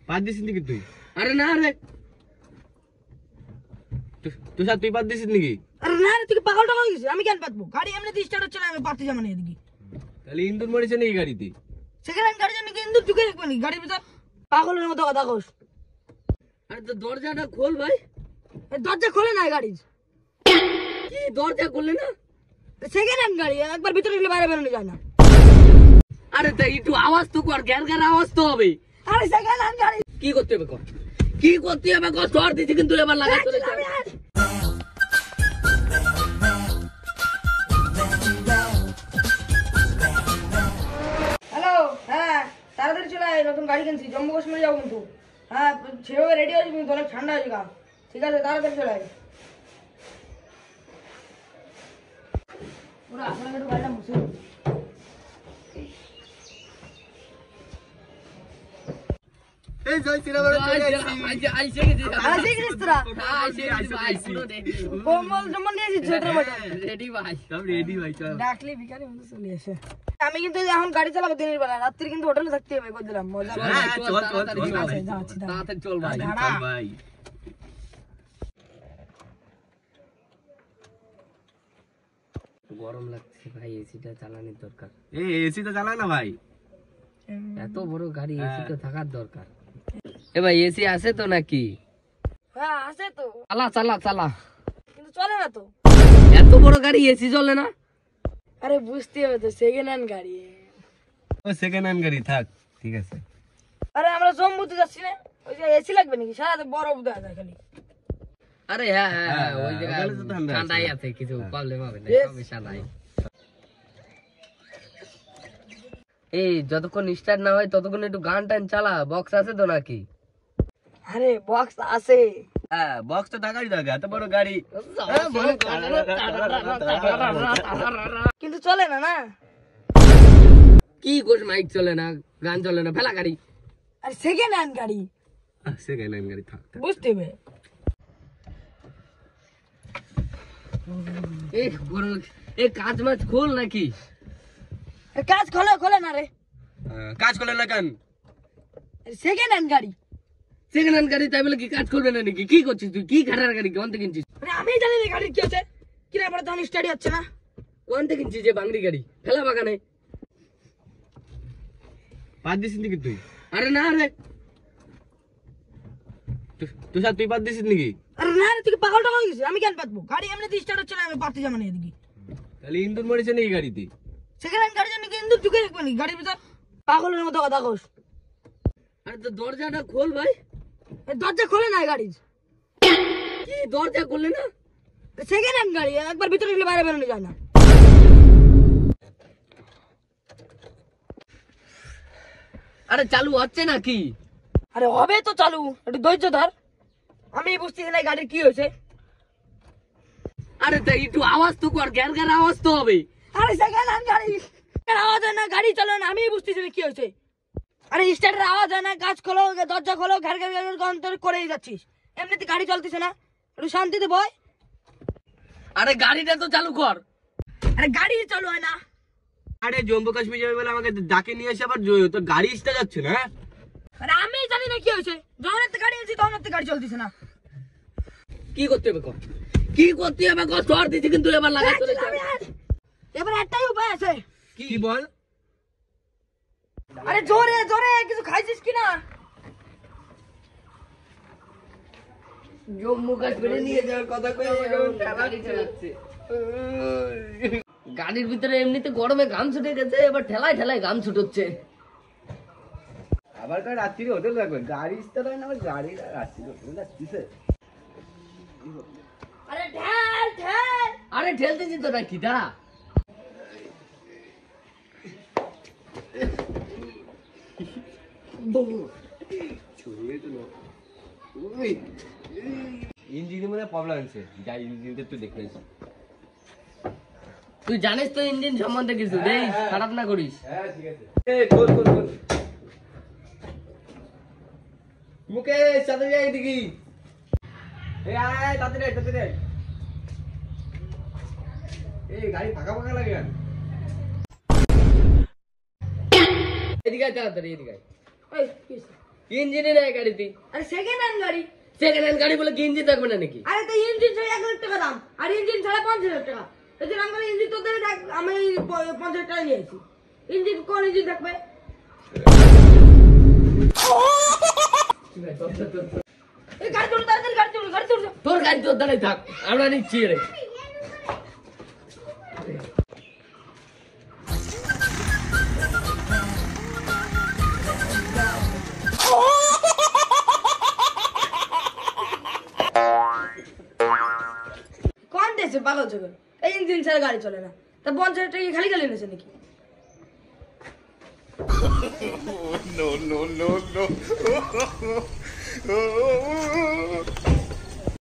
বাদ দিছিস নাকি তুই? আরে না রে, তুষার তুই বাদ দিছিস নাকি? আরে না রে, তুই পাগল টাগল গেছিস? আমি কেন পাতবো? গাড়ি এমনিতে স্টার্ট হচ্ছে না, আমি পাততে যাবো না এদিকে। তাহলে ইন্দুর মরেছে নাকি গাড়িতে? সেকেন্ড হ্যান্ড গাড়ি জন্য কিন্তু ঢুকে রাখবে নাকি গাড়ির ভিতর? পাগলের মতো কথা কোস। আরে তো দরজাটা খোল ভাই। দরজা খোলে না গাড়ির। কি দরজা খুললে না? সেকেন্ড হ্যান্ড গাড়ি, একবার ভিতরে গেলে বাইরে বেরোনো যায় না। আরে তো একটু আওয়াজ তো কর, গ্যার গ্যার আওয়াজ তো হবে। আরে সেকেন্ড হ্যান্ড গাড়ি। কি করতে হবে কর, কি করতে হবে কর, তোর দিছি কিন্তু এবার লাগা চলে যাবে। হ্যালো, হ্যাঁ তাড়াতাড়ি চলে আয়, নতুন গাড়ি কিনছি, জম্মু কাশ্মীরে যাবো কিন্তু। হ্যাঁ সেভাবে রেডি হয়েছি কিন্তু, অনেক ঠান্ডা হয়েছে গা। ঠিক আছে, তাড়াতাড়ি চলে আয়। পুরো আপনাকে একটু গাড়িটা মুছে দিন। এই জয় শ্রীরাম আইসে গেছি আইসে গেছিস তোরা? কম্বল টম্বল নিয়েছিস ছোট মোটো? রেডি ভাই, সব রেডি ভাই, চল। ডাকলি ভিখারি মতো চলে আসে। আমি কিন্তু এখন গাড়ি চালাবো দিনের বেলা, রাত্রি কিন্তু হোটেলে থাকতে হবে, কই দিলাম মজা করে। হ্যাঁ, চল, চল, চল, চল, ভাই। যাচ্ছি দাঁড়া। তাড়াতাড়ি চল ভাই। দাঁড়া। চল ভাই। গরম লাগছে ভাই, এসিটা চালানোর দরকার। এই এসি তো চালা না ভাই। এত বড় গাড়ি, এসি তো থাকার দরকার। এ ভাই এসি আছে তো নাকি? হ্যাঁ আছে তো, চালা চালা চালা। কিন্তু চলে না তো। এত বড় গাড়ি এসি চলে না? আরে বুঝতে হবে তো, সেকেন্ড হ্যান্ড গাড়ি। ও সেকেন্ড হ্যান্ড গাড়ি, থাক, ঠিক আছে। আরে আমরা জম্মুতে যাচ্ছি না, ওই যে এসি লাগবে নাকি? সারাতে বরফ দেওয়া যায় খালি। আরে হ্যাঁ হ্যাঁ হ্যাঁ, ওই জায়গায় ওখানে তো ঠান্ডা আছে। ঠান্ডাই আছে, কিছু প্রবলেম হবে না, Yes. সমস্যা নাই। এই যতক্ষণ স্টার্ট না হয় ততক্ষণ একটু গান টান চালা। বক্স আছে তো নাকি? আরে বক্স আছে, হ্যাঁ, বক্স তো থাকারই দরকার, এত বড় গাড়ি। কিন্তু চলে না না। কি কোস, মাইক চলে না, গান চলে না, ফেলা গাড়ি। আরে সেকেন্ড হ্যান্ড গাড়ি, সেকেন্ড হ্যান্ড গাড়ি, থাক, থাক। বুঝতে হবে। এই কাজ মাছ খোল নাকি? আরে কাজ খোলে খোলে না রে, কাজ করলে না কেন? সেকেন্ড হ্যান্ড গাড়ি। সেকেন্ড হ্যান্ড গাড়ি তাই বলে কি কাজ করবে না নাকি? কি করছিস তুই? কি খাটার গাড়ি কোন থেকে কিনছিস? আরে আমি জানি না গাড়ির কি আছে, কিনা আমার তখন স্টাডি হচ্ছে না। কোন থেকে কিনছিস যে বাংলি গাড়ি? ফেলা বাগানে। বাদ দিছিস নাকি তুই? আরে না রে, তুষার তুই বাদ দিছিস নাকি? আরে না রে, তুই পাগল টাগল গেছিস? আমি কেন পাতবো? গাড়ি এমনিতে স্টার্ট হচ্ছে না, আমি পাততে যাবো না এদিকে। তাহলে ইন্দুর মরেছে নাকি গাড়িতে? সেকেন্ড হ্যান্ড গাড়ি জন্য কিন্তু ঢুকে রাখবে নাকি গাড়ির ভিতর? পাগলের মতো কথা কোস। আরে তো দরজাটা খোল ভাই। দরজা খোলে না গাড়ির। কি দরজা খুললে না? সেকেন্ড হ্যান্ড গাড়ি, একবার ভিতরে গেলে বাইরে বেরোনো যায় না। আরে চালু হচ্ছে নাকি? আরে হবে তো চালু, একটু ধৈর্য ধর। আমি বুঝতেছি না গাড়ির কি হয়েছে। আরে তো একটু আওয়াজ তো কর, গ্যার গ্যার আওয়াজ তো হবে। আরে সেকেন্ড হ্যান্ড গাড়ি, আওয়াজ হয় না, গাড়ি চলে না, আমি বুঝতেছি না কি হয়েছে। আরে স্টার্টের আওয়াজ হয় না, কাজ খোলো, দরজা খোলো, ঘর ঘর ঘর অন্তর করেই যাচ্ছিস। এমনিতে গাড়ি চলতেছে না, একটু শান্তিতে বয়। আরে গাড়িটা তো চালু কর। আরে গাড়ি চালু হয় না। আরে জম্মু কাশ্মীর যাবে বলে আমাকে ডাকে নিয়ে এসে আবার তোর গাড়ি স্টার্ট যাচ্ছে না? আরে আমি জানি না কি হয়েছে, যখন একটা গাড়ি আনছি তখন একটা গাড়ি চলতেছে না। কি করতে হবে কর, কি করতে হবে কর, তোর দিছি কিন্তু এবার লাগা চলে যাবে। এবার একটাই উপায় আছে। কি বল? আরে জোরে জোরে কিছু খাইছিস কিনা? জম্মু কাশ্মীরে নিয়ে যাওয়ার কথা কই গাড়ি চালাচ্ছে। গাড়ির ভিতরে এমনিতে গরমে ঘাম ছুটে গেছে, এবার ঠেলায় ঠেলায় ঘাম ছুটছে। আবার কাল রাত্রি হোটেল রাখবে, গাড়ি স্টার্ট হয় না, আবার গাড়ি রাত্রি হোটেল রাখছে। আরে ঠেল ঠেল। আরে ঠেলতেছি তো নাকি, দাঁড়া। ইঞ্জিনের মধ্যে প্রবলেম আছে, যাই ইঞ্জিনটা তুই দেখে নিস। তুই জানিস তো ইঞ্জিন সম্বন্ধে কিছু, দেখ খারাপ না করিস। হ্যাঁ ঠিক আছে। এই খোল খোল খোল। মুকেশ সাথে যাই দেখি। এই আয় তাড়াতাড়ি আয়, তাড়াতাড়ি আয়। এই গাড়ি ফাঁকা ফাঁকা লাগে কেন? এদিকে আয় তাড়াতাড়ি, এদিকে আয়। এই কি হয়েছে? ইঞ্জিনই নাই গাড়িতে। আরে সেকেন্ড হ্যান্ড গাড়ি। সেকেন্ড হ্যান্ড গাড়ি বলে কি ইঞ্জিন থাকবে না নাকি? আরে তো ইঞ্জিন ছাড়া 1 লাখ টাকা দাম, আর ইঞ্জিন ছাড়া 50,000 টাকা। এই যে আমরা ইঞ্জিন তো ধরে দেখ, আমি 50,000 টাকা নিয়ে আসি। ইঞ্জিন কোন ইঞ্জিন থাকবে? এই গাড়ি চলো, তাড়াতাড়ি গাড়ি চলো, গাড়ি চলো। তোর গাড়ি তোর দাঁড়াই থাক, আমরা নিচ্ছি রে। কোন দেশে পাগল চোখে এই ইঞ্জিন ছাড়া গাড়ি চলে না? তা 50,000 টাকা কি খালি খালি নিয়েছে নাকি? no, no, no, no.